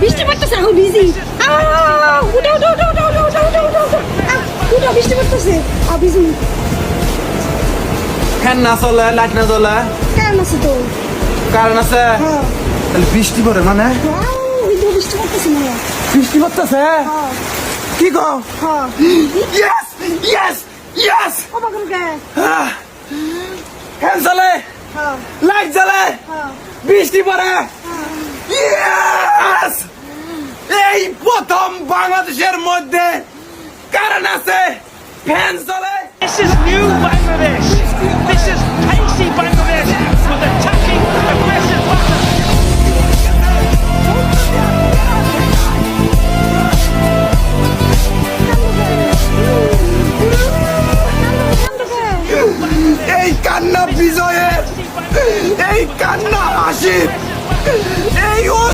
বৃষ্টি পড়তেছে এখন বিজি উঠো উঠো উঠো উঠো উঠো উঠো উঠো উঠো উঠো উঠো বৃষ্টি পড়তেছে বিজি ফ্যান না চলে লাইট না জ্বলে কারণ আছে তো কারণ আছে হ্যাঁ তাহলে বৃষ্টি পড়ে মানে ওই বৃষ্টি পড়তেছে না বৃষ্টি পড়তেছে হ্যাঁ কি গো হ্যাঁ ইয়েস ইয়েস ইয়েস ও বাগর গে ফ্যান চলে হ্যাঁ লাইট জ্বলে হ্যাঁ বৃষ্টি পড়ে ইয়েস এই প্রথম বাংলাদেশের মধ্যে কারণ আছে ফ্যান চলে This is new Bangladesh.